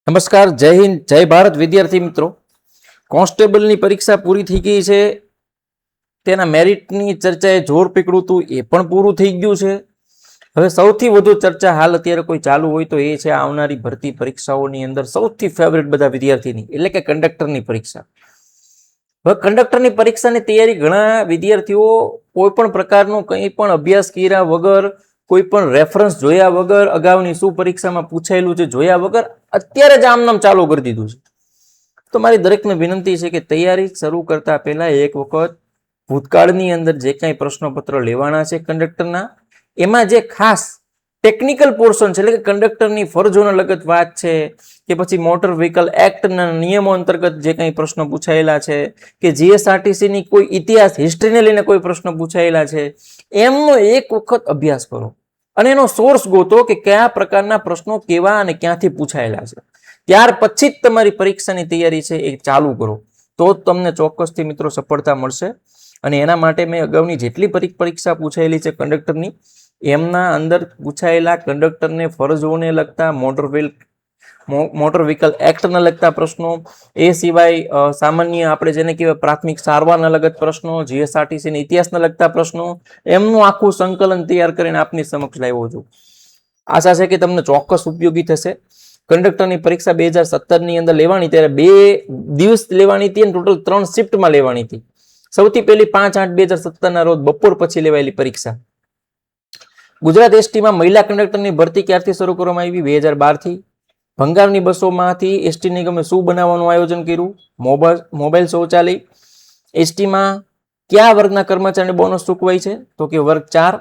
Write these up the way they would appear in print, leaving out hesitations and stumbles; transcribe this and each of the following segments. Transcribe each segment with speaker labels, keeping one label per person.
Speaker 1: નમસ્કાર, જય હિન્દ, જય ભારત વિદ્યાર્થી મિત્રો. કોન્સ્ટેબલની પરીક્ષા પૂરી થઈ ગઈ છે. તેના મેરિટની ચર્ચાએ જોર પકડ્યું હતું, એ પણ પૂરું થઈ ગયું છે. હવે સૌથી વધુ ચર્ચા હાલ અત્યારે કોઈ ચાલુ હોય તો એ છે આવનારી ભરતી પરીક્ષાઓની અંદર સૌથી ફેવરેટ બધા વિદ્યાર્થીની, એટલે કે કંડક્ટરની પરીક્ષા. હવે કંડક્ટરની પરીક્ષાની તૈયારી ઘણા વિદ્યાર્થીઓ કોઈ પણ પ્રકારનો કંઈ પણ અભ્યાસ કર્યા વગર, કોઈ પણ રેફરન્સ જોયા વગર, અગાઉની શું પરીક્ષામાં પૂછાયેલું છે જોયા વગર અત્યારે જ આમનામ ચાલુ કરી દીધું છે. તો મારી દરેકને વિનંતી છે કે તૈયારી શરૂ કરતા પહેલા એક વખત ભૂતકાળની અંદર જે કાંઈ પ્રશ્નપત્ર લેવાના છે કંડક્ટરના, એમાં જે ખાસ ટેકનિકલ પોર્શન છે, એટલે કે કંડક્ટરની ફરજોને લગત વાત છે કે પછી મોટર વ્હીકલ એક્ટના નિયમો અંતર્ગત જે કંઈ પ્રશ્નો પૂછાયેલા છે કે જીએસઆરટીસીની કોઈ ઇતિહાસ હિસ્ટ્રીને લઈને કોઈ પ્રશ્ન પૂછાયેલા છે, એમનો એક વખત અભ્યાસ કરો અને એનો સોર્સ ગોતો કે કયા પ્રકારના પ્રશ્નો કેવા અને ક્યાંથી પૂછાયેલા છે. ત્યાર પછી જ તમારી પરીક્ષાની તૈયારી છે એ ચાલુ કરો, તો જ તમને ચોક્કસથી મિત્રો સફળતા મળશે. અને એના માટે મેં અગાઉની જેટલી પરીક્ષા પૂછાયેલી છે કંડક્ટરની, એમના અંદર પૂછાયેલા કંડક્ટરને ફરજોને લગતા મોટર વ્હીકલ એક્ટને લગતા પ્રશ્નો, એ સિવાય સામાન્ય આપણે જેને કહેવાય પ્રાથમિક સારવારના લગત પ્રશ્નો, જીએસઆરટીસીના ઇતિહાસને લગતા પ્રશ્નો, એમનું આખું સંકલન તૈયાર કરીને આપની સમક્ષ લાવ્યો છું. આશા છે કે તમને ચોક્કસ ઉપયોગી થશે. કંડક્ટરની પરીક્ષા 2017ની અંદર લેવાની, ત્યારે 2 દિવસ લેવાની હતી અને ટોટલ 3 શિફ્ટમાં લેવાની હતી. સૌથી પહેલી 5/8/2017ના રોજ બપોર પછી લેવાયેલી પરીક્ષા. ગુજરાત એસટીમાં મહિલા કંડક્ટરની ભરતી ક્યારથી શરૂ કરવામાં આવી? 2012થી. ભંગારની બસોમાંથી એસટી નિગમે શું બનાવવાનું આયોજન કર્યું? મોબાઈલ શૌચાલય. એસટીમાં કયા વર્ગના કર્મચારીને બોનસ ચૂકવાય છે? તો કે વર્ગ 4.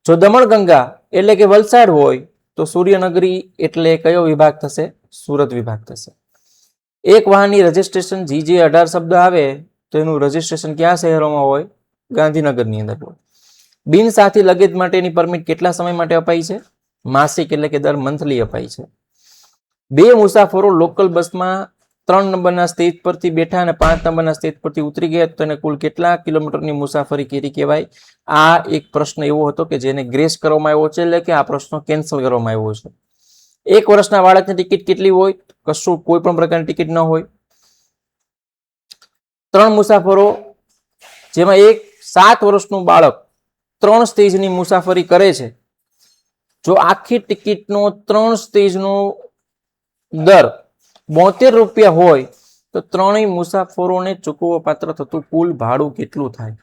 Speaker 1: જો દમણગંગા એટલે કે વલસાડ હોય તો સૂર્યનગરી એટલે કયો વિભાગ થશે? સુરત વિભાગ થશે. એક વાહનની રજીસ્ટ્રેશન GJ18 શબ્દ આવે તો એનું રજીસ્ટ્રેશન કયા શહેરોમાં હોય? ગાંધીનગરની અંદર હોય. બિનસાથી લગેજ માટેની પરમિટ કેટલા સમય માટે અપાય છે? માસિક એટલે કે દર મંથલી અપાય છે. 2 મુસાફરો લોકલ બસમાં 3 નંબરના સ્ટેજ પરથી બેઠા અને 5 નંબરના સ્ટેજ પરથી ઉતરી ગયા તો એને કુલ કેટલા કિલોમીટરની મુસાફરી કરી કહેવાય? આ એક પ્રશ્ન એવો હતો કે જેને ગ્રેસ કરવામાં આવ્યો છે, એટલે કે આ પ્રશ્ન કેન્સલ કરવામાં આવ્યો છે. 1 વર્ષના બાળકની ટિકિટ કેટલી હોય? કશું કોઈ પણ પ્રકારની ટિકિટ ન હોય. 3 મુસાફરો, જેમાં એક 7 વર્ષનું બાળક 3 સ્ટેજની મુસાફરી કરે છે. જો આખી ટિકિટનો 3 સ્ટેજનો દર 72 રૂપિયા હોય તો 3 મુસાફરોને ચૂકવવા પાત્ર થતું કુલ ભાડું કેટલું થાય?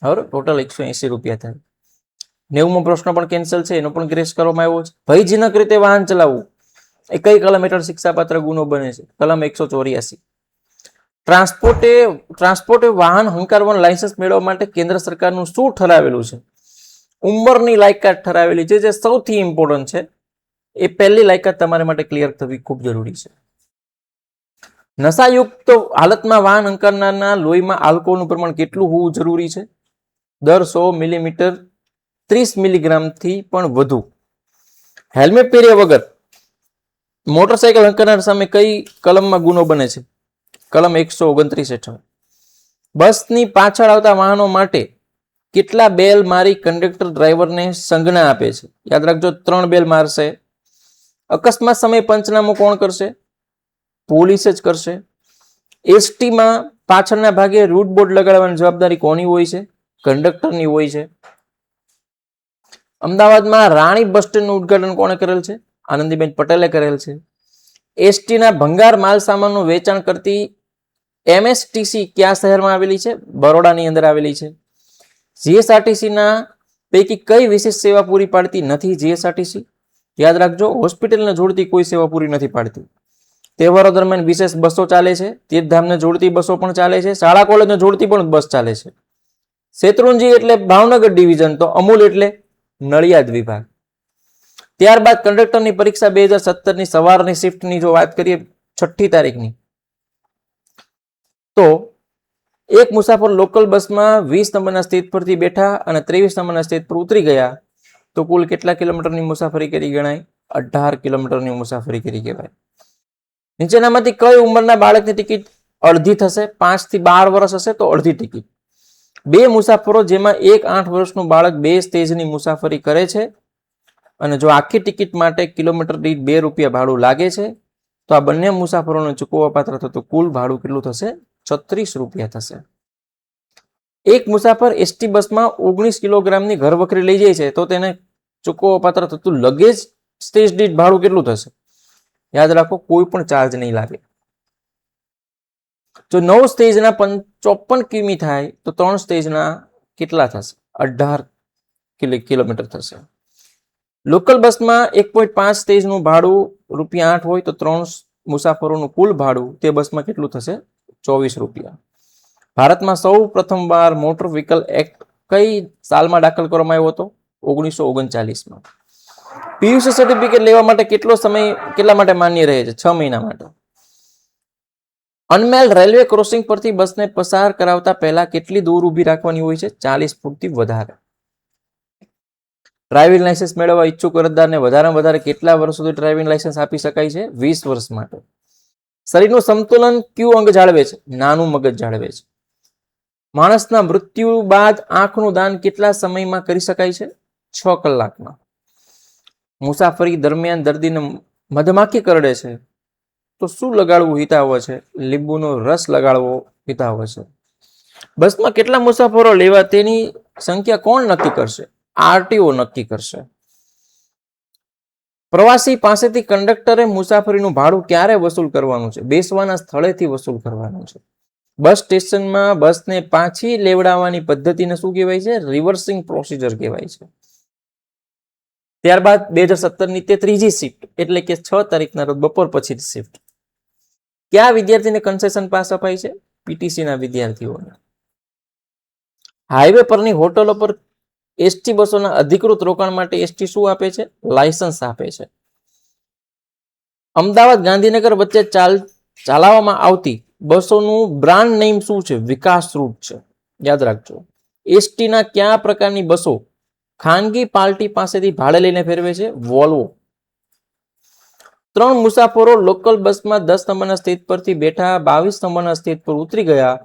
Speaker 1: હવે ટોટલ 180 રૂપિયા થાય. 90મો પ્રશ્ન પણ કેન્સલ છે, એનો પણ ગ્રેસ કરવામાં આવ્યો છે. ભયજનક રીતે વાહન ચલાવવું એ કઈ કલમ હેઠળ શિક્ષાપાત્ર ગુનો બને છે? કલમ 184. ટ્રાન્સપોર્ટે વાહન હંકારવાનું લાયસન્સ મેળવવા માટે કેન્દ્ર સરકારનું શું ઠરાવેલું છે? ઉંમરની લાયકાત ઠરાવેલી છે, જે સૌથી ઇમ્પોર્ટન્ટ છે. એ પહેલી લાયકાત તમારા માટે ક્લિયર થવી ખૂબ જરૂરી છે. નશાયુક્ત હાલતમાં વાહન હંકારનારના લોહીમાં આલ્કોહોલનું પ્રમાણ કેટલું હોવું જરૂરી છે? દર 100 મિલીમીટર 30 મિલીગ્રામથી પણ વધુ. હેલ્મેટ પહેર્યા વગર મોટરસાયકલ હંકારનાર સામે કઈ કલમમાં ગુનો બને છે? કલમ 129 હેઠળ. બસની પાછળ આવતા વાહનો માટે કેટલા બેલ મારી કંડક્ટર ડ્રાઈવરને સંજ્ઞા આપે છે? યાદ રાખજો, 3 બેલ મારશે. અકસ્માત સમયે પંચનામું કોણ કરશે? પોલીસ જ કરશે. એસટીમાં પાછળના ભાગે રૂટ બોર્ડ લગાડવાની જવાબદારી કોની હોય છે? કંડક્ટરની હોય છે. અમદાવાદમાં રાણી બસ સ્ટેન્ડનું ઉદ્ઘાટન કોણે કરેલ છે? આનંદીબેન પટેલે કરેલ છે. એસટીના ભંગાર માલ સામાનનું વેચાણ કરતી MSTC કયા શહેરમાં આવેલી છે? બરોડાની અંદર આવેલી છે. જીએસઆરટીસીના પૈકી કઈ વિશેષ સેવા પૂરી પાડતી નથી જીએસઆરટીસી? યાદ રાખજો, હોસ્પિટલને જોડતી કોઈ સેવા પૂરી નથી પાડતી. તહેવારો દરમિયાન વિશેષ બસો ચાલે છે. તીર્થધામને જોડતી બસો પણ ચાલે છે. શાળા કોલેજને જોડતી પણ બસ ચાલે છે. શેત્રુંજી એટલે ભાવનગર ડિવિઝન, તો અમૂલ એટલે નડિયાદ વિભાગ. ત્યારબાદ કંડક્ટરની પરીક્ષા 2017ની સવારની શિફ્ટની જો વાત કરીએ 6ઠ્ઠી તારીખની, તો એક મુસાફર લોકલ બસમાં 20 નંબરના સ્ટેજ પરથી બેઠા અને 23 નંબરના સ્ટેજ પર ઉતરી ગયા તો કુલ કેટલા કિલોમીટરની મુસાફરી કરી ગણાય? 18 કિલોમીટરની મુસાફરી કરી કહેવાય. નીચેનામાંથી કઈ ઉંમરના બાળકની ટિકિટ અડધી થશે? 5 થી 12 વર્ષ હશે તો અડધી ટિકિટ. 2 મુસાફરો, જેમાં એક 8 વર્ષનું બાળક 2 સ્ટેજની મુસાફરી કરે છે અને જો આખી ટિકિટ માટે કિલોમીટર દીઠ 2 રૂપિયા ભાડું લાગે છે તો આ બંને મુસાફરોને ચૂકવવા પાત્ર થતું કુલ ભાડું કેટલું થશે? 36 રૂપિયા થશે. એક મુસાફર એસટી બસમાં 19 કિલોગ્રામની ઘર વખરી લઈ જાય છે તો તેને ચૂકવવા પાત્ર થતું લગેજ સ્ટેજ દીઠ ભાડું કેટલું થશે? યાદ રાખો, કોઈ પણ ચાર્જ નહીં લાગે. જો 9 સ્ટેજના 54 કિમી થાય તો 3 સ્ટેજના કેટલા થશે? 18 કિલોમીટર થશે. લોકલ બસમાં 1.5 સ્ટેજનું ભાડું ₹8 હોય તો 3 મુસાફરોનું કુલ ભાડું તે બસમાં કેટલું થશે? 24 રૂપિયા. ભારતમાં સૌ પ્રથમવાર મોટર વ્હીકલ એક્ટ કઈ સાલમાં દાખલ કરવામાં આવ્યો હતો? 1939માં. પીયુસી સર્ટિફિકેટ લેવા માટે કેટલા માટે માન્ય રહે છે? 6 મહિના માટે. અનમેલ્ડ રેલવે ક્રોસિંગ પરથી બસને પસાર કરાવતા પહેલા કેટલી દૂર ઊભી રાખવાની હોય છે? 40 ફૂટથી વધારે. ડ્રાઇવિંગ લાયસન્સ મેળવવા ઈચ્છુક અરજદારને વધારેમાં વધારે કેટલા વર્ષ સુધી ડ્રાઇવિંગ લાયસન્સ આપી શકાય છે? 20 વર્ષ માટે. શરીરનું સંતુલન કયું અંગ જાળવે છે? નાનું મગજ જાળવે છે. માણસના મૃત્યુ બાદ આંખનું દાન કેટલા સમયમાં કરી શકાય છે? 6 કલાકમાં. મુસાફરી દરમિયાન દર્દીને મધમાખી કરડે છે તો શું લગાડવું હિતાવહ છે? લીંબુનો રસ લગાડવો હિતાવહ છે. બસમાં કેટલા મુસાફરો લેવા તેની સંખ્યા કોણ નક્કી કરશે? આરટીઓ નક્કી કરશે. પ્રવાસી પાસેથી કંડક્ટરે મુસાફરીનું ભાડું ક્યારે વસૂલ કરવાનું છે? બેસવાના સ્થળેથી વસૂલ કરવાનું છે. બસ સ્ટેશનમાં બસને પાછી લેવડાવવાની પદ્ધતિને શું કહેવાય છે? રિવર્સિંગ પ્રોસિજર કહેવાય છે. ત્યારબાદ 2017ની તે ત્રીજી શિફ્ટ એટલે કે 6 તારીખના રોજ બપોર પછી શિફ્ટ કયા વિદ્યાર્થીને કન્સેશન પાસ અપાય છે? પીટીસીના વિદ્યાર્થીઓને. હાઈવે પરની હોટલો પર એસટી બસોના અધિકૃત રોકાણ માટે એસટી શું આપે છે? લાયસન્સ આપે છે. અમદાવાદ ગાંધીનગર વચ્ચે ચલાવવામાં આવતી બસોનું બ્રાન્ડ નેમ શું છે? વિકાસ રૂટ છે. યાદ રાખજો. એસટીના કયા પ્રકારની બસો ખાનગી પાર્ટી પાસેથી ભાડે લઈને ફેરવે છે? વોલ્વો. 3 મુસાફરો લોકલ બસમાં 10 નંબરના સ્ટેજ પરથી બેઠા 22 નંબરના સ્ટેજ પર ઉતરી ગયા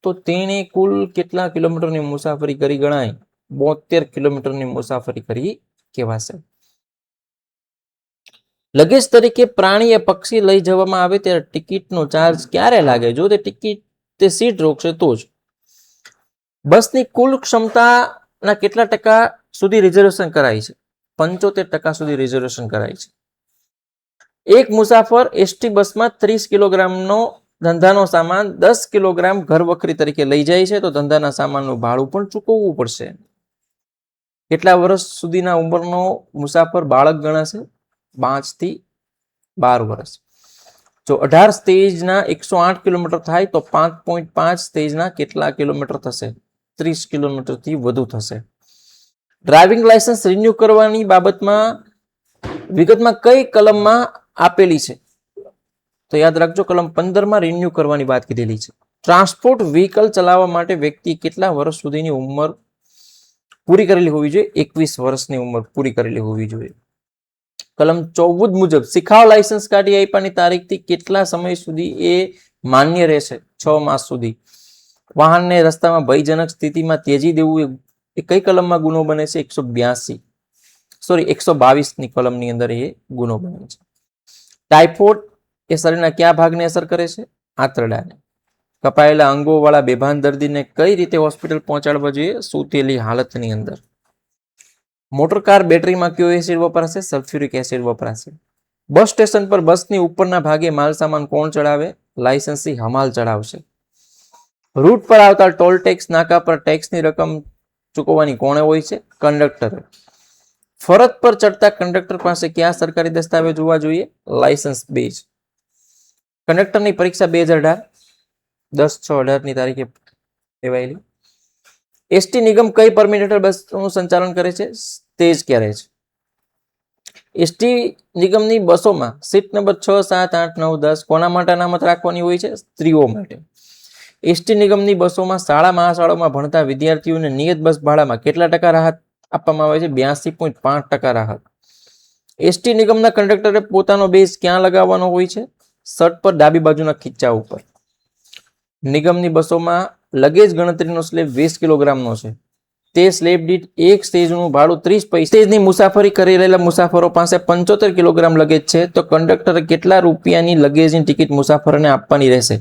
Speaker 1: તો તેણે કુલ કેટલા કિલોમીટરની મુસાફરી કરી ગણાય? 72 કિલોમીટરની મુસાફરી કરી કહેવાશે. લગેજ તરીકે પ્રાણી એ પક્ષી લઈ જવામાં આવે ત્યારે ટિકિટનો ચાર્જ ક્યારે લાગે? જો તે સીટ રોકશે તો જ. બસની કુલ ક્ષમતાના કેટલા ટકા સુધી રિઝર્વેશન કરાય છે? 75% સુધી રિઝર્વેશન કરાય છે. એક મુસાફર એસટી બસમાં 30 કિલોગ્રામનો ધંધાનો સામાન 10 કિલોગ્રામ ઘર વખરી તરીકે લઈ જાય છે તો ધંધાના સામાનનું ભાડું પણ ચૂકવવું પડશે. કેટલા વર્ષ સુધીના ઉંમરનો મુસાફર બાળક ગણાશે? 5 થી 12 વર્ષ. જો 18 સ્ટેજના 108 કિલોમીટર થાય તો 5.5 સ્ટેજના કેટલા કિલોમીટર થશે? 30 કિલોમીટરથી વધુ થશે. ડ્રાઇવિંગ લાયસન્સ રિન્યુ કરવાની બાબતમાં વિગતમાં કઈ કલમમાં આપેલી છે? તો યાદ રાખજો, કલમ 15માં રિન્યુ કરવાની વાત કીધેલી છે. ટ્રાન્સપોર્ટ વ્હીકલ ચલાવવા માટે વ્યક્તિ કેટલા વર્ષ સુધીની ઉંમર પૂરી કરેલી હોવી જોઈએ? 21 વર્ષની ઉંમર પૂરી કરેલી હોવી જોઈએ. કલમ 14 મુજબ શીખાવ લાયસન્સ કાઢી આપ્યાની તારીખથી કેટલા સમય સુધી એ માન્ય રહેશે? 6 માસ સુધી. વાહનને રસ્તામાં ભયજનક સ્થિતિમાં ત્યજી દેવું એ કઈ કલમમાં ગુનો બને છે? 122ની કલમની અંદર એ ગુનો બને છે. ટાઇફોઇડ એ શરીરના કયા ભાગને અસર કરે છે? આંતરડાને. કપાયેલા અંગો વાળા બેભાન દર્દીને કઈ રીતે હોસ્પિટલ પહોંચાડવા જોઈએ? સૂતેલી હાલતની અંદર. મોટર કાર બેટરીમાં કયો એસિડ વપરાશે? સલ્ફ્યુરિક એસિડ વપરાશે. બસ સ્ટેશન પર બસની ઉપરના ભાગે માલ સામાન કોણ ચડાવે? લાયસન્સી હમાલ ચડાવશે. રૂટ પર આવતા ટોલ ટેક્સ નાકા પર ટેક્સની રકમ ચૂકવવાની કોણે હોય છે? કંડક્ટરે. ફરજ પર ચડતા કંડક્ટર પાસે કયા સરકારી દસ્તાવેજ હોવા જોઈએ? લાયસન્સ બેજ. કંડક્ટરની પરીક્ષા 2018 10/6/18ની તારીખે લેવાયેલી. એસટી નિગમ કઈ પરમિટ હેઠળ બસનું સંચાલન કરે છે? Stage carriage. એસટી નિગમની બસોમાં સીટ નંબર 6, 7, 8, 9, 10 કોના માટે અનામત રાખવાની હોય છે? સ્ત્રીઓ માટે. એસટી નિગમની બસોમાં શાળા મહાશાળાઓમાં ભણતા વિદ્યાર્થીઓને નિયત બસ ભાડામાં કેટલા ટકા રાહત આપવામાં આવે છે? 82.5% રાહત. એસટી નિગમના કંડક્ટરે પોતાનો બેઝ ક્યાં લગાવવાનો હોય છે? શર્ટ પર ડાબી બાજુના ખીચા ઉપર. નિગમની બસોમાં લગેજ ગણતરીનો સ્લેબ 20 કિલોગ્રામનો છે તે સ્લેબ દીઠ એક સ્ટેજનું ભાડું 30 પૈસા. સ્ટેજની મુસાફરી કરી રહેલા મુસાફરો પાસે 75 કિલોગ્રામ લગેજ છે તો કંડક્ટરે કેટલા રૂપિયાની લગેજની ટિકિટ મુસાફરોને આપવાની રહેશે?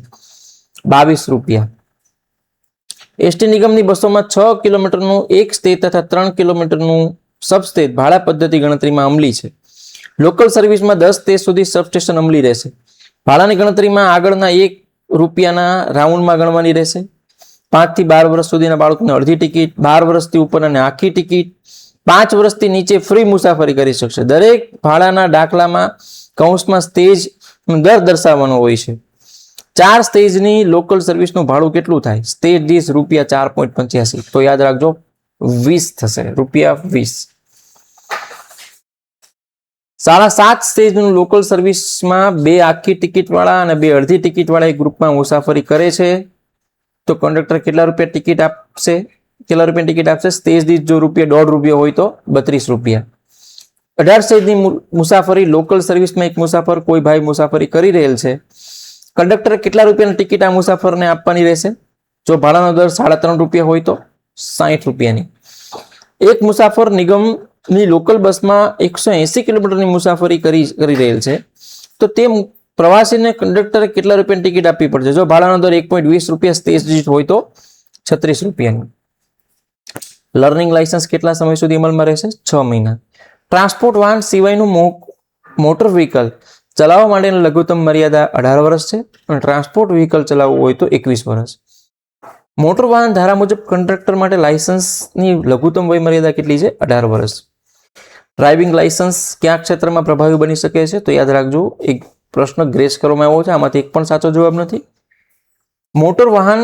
Speaker 1: 22 રૂપિયા. એસટી નિગમની બસોમાં 6 કિલોમીટરનું એક સ્ટેજ તથા 3 કિલોમીટરનું સબસ્ટેજ ભાડા પદ્ધતિ ગણતરીમાં અમલી છે. લોકલ સર્વિસમાં 10 સ્ટેજ સુધી સબસ્ટેશન અમલી રહેશે. ભાડાની ગણતરીમાં આગળના 1 રૂપિયાના રાઉન્ડમાં ગણવાની રહેશે. 5 થી 12 વર્ષ સુધીના બાળકોને અડધી ટિકિટ, 12 વર્ષથી ઉપર અને આખી ટિકિટ, 5 વર્ષથી નીચે ફ્રી મુસાફરી કરી શકશે. દરેક ભાડાના દાખલામાં કૌંસમાં સ્ટેજ દર દર્શાવવાનો હોય છે. 4 સ્ટેજની લોકલ સર્વિસનું ભાડું કેટલું થાય? સ્ટેજ દીઠ રૂપિયા 4.85. તો યાદ રાખજો 20 થશે, રૂપિયા 20. 7.5 સ્ટેજનું લોકલ સર્વિસમાં 2 આખી ટિકિટ વાળા અને 2 અડધી ટિકિટ વાળા એક ગ્રુપમાં મુસાફરી કરે છે તો કંડક્ટર કેટલા રૂપિયા ટિકિટ આપશે? કેટલા રૂપિયા ટિકિટ આપશે? સ્ટેજ દીઠ જો ₹1.5 હોય તો 32 રૂપિયા. 18 સ્ટેજની મુસાફરી લોકલ સર્વિસમાં એક મુસાફર કોઈ ભાઈ મુસાફરી કરી રહેલ છે. કંડક્ટર કેટલા રૂપિયાની ટિકિટ આ મુસાફરને આપવાની રહેશે? જો ભાડાનો દર ₹3.5 હોય તો 60 રૂપિયાની. એક મુસાફર નિગમની લોકલ બસમાં 180 કિલોમીટરની મુસાફરી કરી રહેલ છે તો તે પ્રવાસીને કંડક્ટરે કેટલા રૂપિયાની ટિકિટ આપવી પડશે? જો ભાડાનો દર ₹1.20 સ્ટેજ દીઠ હોય તો 36 રૂપિયાની. લર્નિંગ લાયસન્સ કેટલા સમય સુધી અમલમાં રહેશે? 6 મહિના. ટ્રાન્સપોર્ટ વાહન સિવાયનું મોટર વ્હીકલ ચલાવવા માટેની લઘુત્તમ મર્યાદા 18 વર્ષ છે અને ટ્રાન્સપોર્ટ વ્હીકલ ચલાવવું હોય તો 21 વર્ષ. મોટર વાહન ધારા મુજબ કંડક્ટર માટે લાયસન્સની લઘુત્તમ વય મર્યાદા કેટલી છે? 18 વર્ષ. ડ્રાઇવિંગ લાયસન્સ કયા ક્ષેત્રમાં પ્રભાવી બની શકે છે? તો યાદ રાખજો, એક પ્રશ્ન ગ્રેસ કરવામાં આવ્યો છે, આમાંથી એક પણ સાચો જવાબ નથી. મોટર વાહન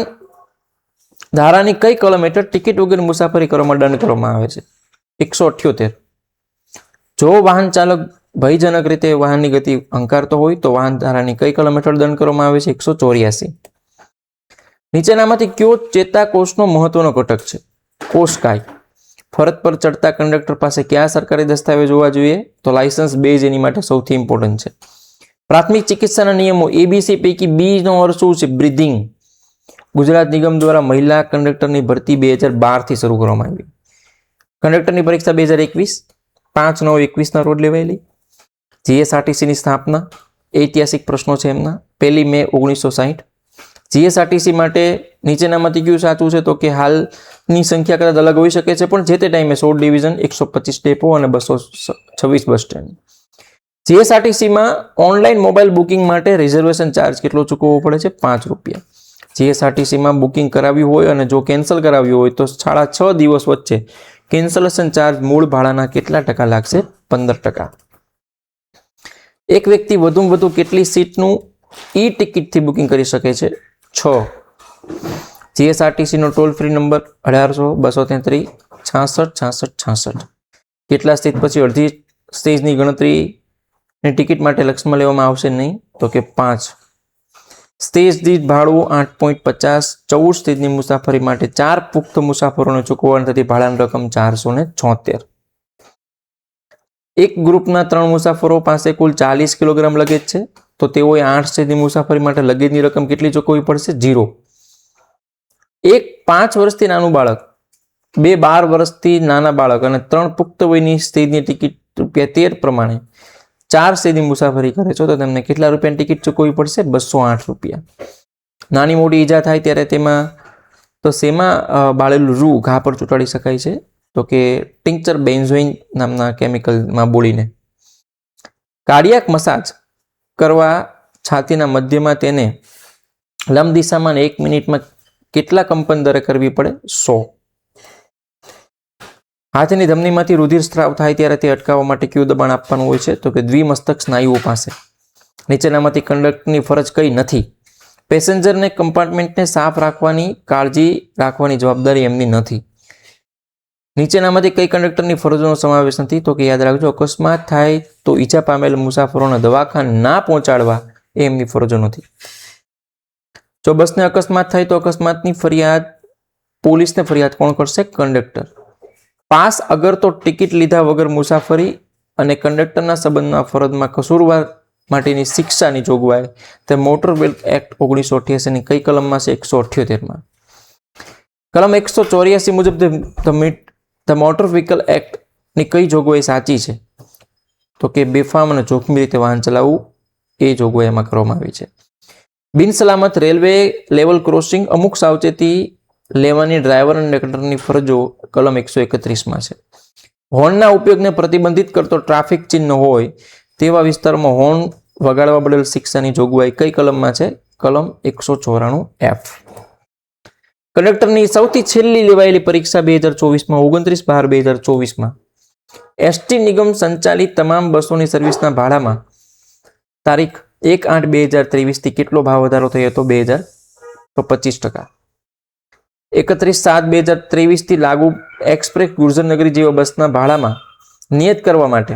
Speaker 1: ધારાની કઈ કલમ હેઠળ ટિકિટ વગર મુસાફરી કરવામાં દંડ કરવામાં આવે છે? 178. જો વાહન ચાલક ભયજનક રીતે વાહનની ગતિ હંકારતો હોય તો વાહન ધારાની કઈ કલમ હેઠળ દંડ કરવામાં આવે છે? 184. નીચેનામાંથી કયો ચેતાકોષનો મહત્વનો ઘટક છે? કોષકાય. ફરજ પર ચડતા કંડક્ટર પાસે કયા સરકારી દસ્તાવેજ હોવા જોઈએ? તો લાયસન્સ બેઝ એની માટે સૌથી ઇમ્પોર્ટન્ટ છે. પ્રાથમિક ચિકિત્સાના નિયમો ABC પૈકી B નો અર્થ શું છે? બ્રીધિંગ. ગુજરાત નિગમ દ્વારા મહિલા કંડક્ટરની ભરતી 2012 થી શરૂ કરવામાં આવી. કંડક્ટરની પરીક્ષા 2021 5/9/21 રોજ લેવાયેલી. જીએસઆરટીસીની સ્થાપના, ઐતિહાસિક પ્રશ્નો છે એમના. 1 મે 1960. જીએસઆરટીસી માટે નીચેનામાંથી કયું સાચું છે? તો કે હાલની સંખ્યા કદાચ અલગ હોઈ શકે છે પણ જે તે ટાઈમે 16 ડિવિઝન, 125 ડેપો અને 226 બસ સ્ટેન્ડ. જીએસઆરટીસીમાં ઓનલાઈન મોબાઈલ બુકિંગ માટે રિઝર્વેશન ચાર્જ કેટલો ચૂકવવો પડે છે? 5 રૂપિયા. જીએસઆરટીસીમાં બુકિંગ કરાવ્યું હોય અને જો કેન્સલ કરાવ્યું હોય તો 6.5 દિવસ વચ્ચે કેન્સલેશન ચાર્જ મૂળ ભાડાના કેટલા ટકા લાગશે? 15%. એક વ્યક્તિ વધુમાં વધુ કેટલી સીટનું ઈ ટિકિટથી બુકિંગ કરી શકે છે? 6. જીએસઆરટીસીનો ટોલ ફ્રી નંબર 1800-233-66-66-66. કેટલા સ્ટેજ પછી અડધી સ્ટેજની ગણતરીની ટિકિટ માટે લક્ષમાં લેવામાં આવશે નહીં? તો કે 5. સ્ટેજ દીઠ ભાડું 8.50. 14 સ્ટેજની મુસાફરી માટે 4 પુખ્ત મુસાફરોને ચૂકવવાની થતી ભાડાની રકમ 476. એક ગ્રુપના 3 મુસાફરો પાસે કુલ 40 કિલોગ્રામ લગેજ છે તો તેઓએ 8 સ્ટેજની મુસાફરી માટે લગેજની રકમ કેટલી ચૂકવવી પડશે? 0. એક 5 વર્ષથી નાનું બાળક, 2 12 વર્ષથી નાના બાળક અને 3 પુખ્ત વયની સ્ટેજની ટિકિટ ₹13 પ્રમાણે 4 સ્ટેજની મુસાફરી કરે છે તો તેમને કેટલા રૂપિયાની ટિકિટ ચૂકવવી પડશે? 208 રૂપિયા. નાની મોટી ઈજા થાય ત્યારે તેમાં તો શેમાં બાળેલું રૂ ઘા પર ચોંટાડી શકાય છે? તો કે ટિંકચર બેન્ઝોઇન નામના કેમિકલમાં બોળીને. કાર્ડિયાક મસાજ કરવા છાતીના મધ્યમાં તેને લંબ દિશામાં 1 મિનિટમાં કેટલા કંપન દરે કરવી પડે? 100. હાથની ધમનીમાંથી રુધિર સ્ત્રાવ થાય ત્યારે તે અટકાવવા માટે કયું દબાણ આપવાનું હોય છે? તો કે દ્વિમસ્તક સ્નાયુઓ પાસે. નીચેનામાંથી કંડક્ટરની ફરજ કઈ નથી? પેસેન્જરને કમ્પાર્ટમેન્ટને સાફ રાખવાની કાળજી રાખવાની જવાબદારી એમની નથી. નીચેનામાંથી કઈ કંડક્ટરની ફરજોનો સમાવેશ નથી? તો કે યાદ રાખજો, અકસ્માત થાય તો ઈજા પામેલ મુસાફરોને દવાખાને ના પહોંચાડવા એ એમની ફરજો નથી. જો બસને અકસ્માત થાય તો અકસ્માતની ફરિયાદ પોલીસને ફરિયાદ કોણ કરશે? કંડક્ટર. પાસ અગર તો ટિકિટ લીધા વગર મુસાફરી અને કંડક્ટરના સંબંધમાં ફરજમાં કસૂરવાર માટેની શિક્ષાની જોગવાઈ તે મોટર વેહિકલ એક્ટ 1988 ની કઈ કલમમાં છે? 178માં. કલમ 184 મુજબ ધ મોટર વ્હીકલ એક્ટની કઈ જોગવાઈ સાચી છે? તો કે બેફામ અને જોખમી રીતે વાહન ચલાવવું એ જોગવાઈ એમાં કરવામાં આવી છે. બિનસલામત રેલવે લેવલ ક્રોસિંગ અમુક સાવચેતી લેવાની ડ્રાઈવર અને કંડક્ટરની ફરજો કલમ 131માં છે. હોર્નના ઉપયોગને પ્રતિબંધિત કરતો ટ્રાફિક ચિહ્ન હોય તેવા વિસ્તારમાં હોર્ન વગાડવા બદલ શિક્ષાની જોગવાઈ કઈ કલમમાં છે? કલમ 194F. કંડક્ટરની સૌથી છેલ્લી લેવાયેલી પરીક્ષા 2024માં 29/12/2024માં એસટી નિગમ સંચાલિત તમામ બસોની સર્વિસના ભાડામાં તારીખ 1/8/2023 થી કેટલો ભાવ વધારો થયો હતો? 25%. 31/7/2023 થી લાગુ એક્સપ્રેસ ગુર્જરનગરી જેવા બસના ભાડામાં નિયત કરવા માટે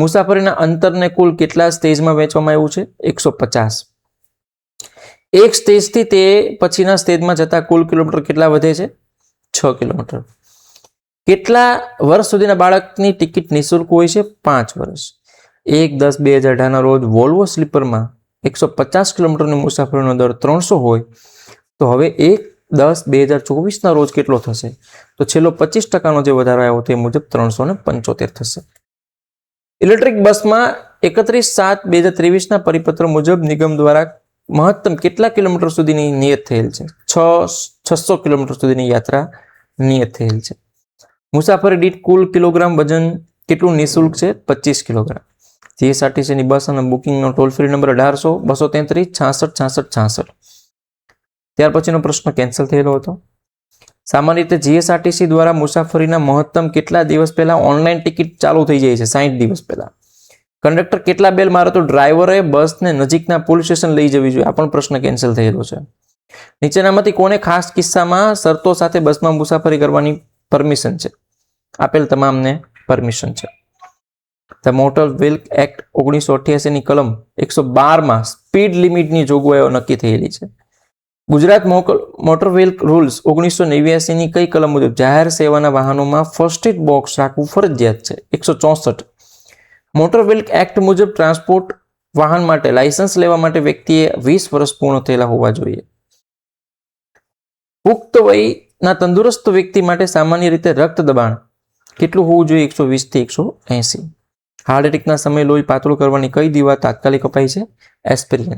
Speaker 1: મુસાફરીના અંતરને કુલ કેટલા સ્ટેજમાં વહેંચવામાં આવ્યું છે? 150. એક સ્ટેજથી તે પછીના સ્ટેજમાં જતા કુલ કિલોમીટર કેટલા વધે છે? 6 કિલોમીટર. કેટલા વર્ષ સુધીના બાળકની ટિકિટ નિઃશુલ્ક હોય છે? 5 વર્ષ. 1/10/2018 રોજ વોલ્વો સ્લીપરમાં 150 કિલોમીટરની મુસાફરીનો દર 300 હોય તો હવે 1/10/2024ના રોજ કેટલો થશે? તો છેલ્લો 25%નો જે વધારો આવ્યો તે મુજબ 375 થશે. ઇલેક્ટ્રિક બસમાં 31/7/2023ના પરિપત્ર મુજબ નિગમ દ્વારા મહત્તમ કેટલા કિલોમીટર સુધીની નિયત થયેલ છે? 600 કિલોમીટર સુધીની યાત્રા નિયત થયેલ છે. મુસાફરી દીઠ કુલ કિલોગ્રામ વજન કેટલું નિઃશુલ્ક છે? 25 કિલોગ્રામ. જીએસઆરટીસીની બસ અને બુકિંગનો ટોલ ફ્રી નંબર 1800-233-6666. ત્યાર પછીનો પ્રશ્ન કેન્સલ થયેલો હતો. સામાન્ય રીતે જીએસઆરટીસી દ્વારા મુસાફરીના મહત્તમ કેટલા દિવસ પહેલા ઓનલાઈન ટિકિટ ચાલુ થઈ જાય છે? 60 દિવસ પહેલા. કંડક્ટર કેટલા બેલ મારે તો ડ્રાઈવરે બસને નજીકના પોલીસ સ્ટેશન લઈ જવી જોઈએ? આ પણ પ્રશ્ન કેન્સલ થયેલો છે. નીચેનામાંથી કોને ખાસ કિસ્સામાં શરતો સાથે બસમાં મુસાફરી કરવાની પરમિશન છે? આપેલ તમામને પરમિશન છે. ધ મોટર વ્હીકલ એક્ટ 1988ની કલમ 112માં સ્પીડ લિમિટની જોગવાઈઓ નક્કી થયેલી છે. ગુજરાત મોટર વ્હીકલ રૂલ્સ 1989ની કઈ કલમ મુજબ જાહેર સેવાના વાહનોમાં ફર્સ્ટ એડ બોક્સ રાખવું ફરજિયાત છે? 164. મોટર વ્હીકલ એક્ટ મુજબ ટ્રાન્સપોર્ટ વાહન માટે લાયસન્સ લેવા માટે વ્યક્તિએ 20 વર્ષ પૂર્ણ થયેલા હોવા જોઈએ. પુખ્ત વયના તંદુરસ્ત વ્યક્તિ માટે સામાન્ય રીતે રક્ત દબાણ કેટલું હોવું જોઈએ? 120 થી 180. હાર્ટ એટેકના સમયે લોહી પાતળું કરવાની કઈ દવા તાત્કાલિક અપાય છે? એસ્પિરિન.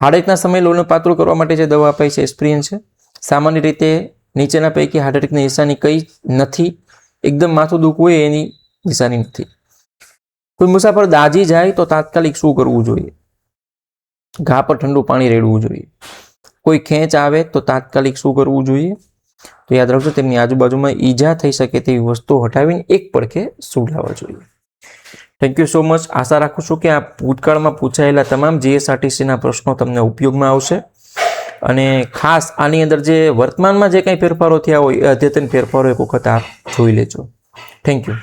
Speaker 1: હાર્ટ એટેકના સમયે લોહીને પાતળું કરવા માટે જે દવા અપાય છે એસ્પિરિન છે. સામાન્ય રીતે નીચેના પૈકી હાર્ટ એટેકની નિશાની કઈ નથી? એકદમ માથું દુખવું હોય એની નિશાની નથી. કોઈ મુસાફર દાઝી જાય તો તાત્કાલિક શું કરવું જોઈએ? ઘા પર ઠંડુ પાણી રેડવું જોઈએ. કોઈ ખેંચ આવે તો તાત્કાલિક શું કરવું જોઈએ? તો યાદ રાખજો, તેમની આજુબાજુમાં ઈજા થઈ શકે તેવી વસ્તુઓ હટાવીને એક પડખે સુવડાવવા જોઈએ. Thank you so much. આશા રાખું છું કે આ ભૂતકાળમાં પૂછાયેલા તમામ જીએસઆરટીસીના પ્રશ્નો તમને ઉપયોગમાં આવશે અને ખાસ આની અંદર જે વર્તમાનમાં જે કંઈ ફેરફારો થયા હોય એ અદ્યતન ફેરફારો એક વખત આપ જોઈ લેજો. Thank you.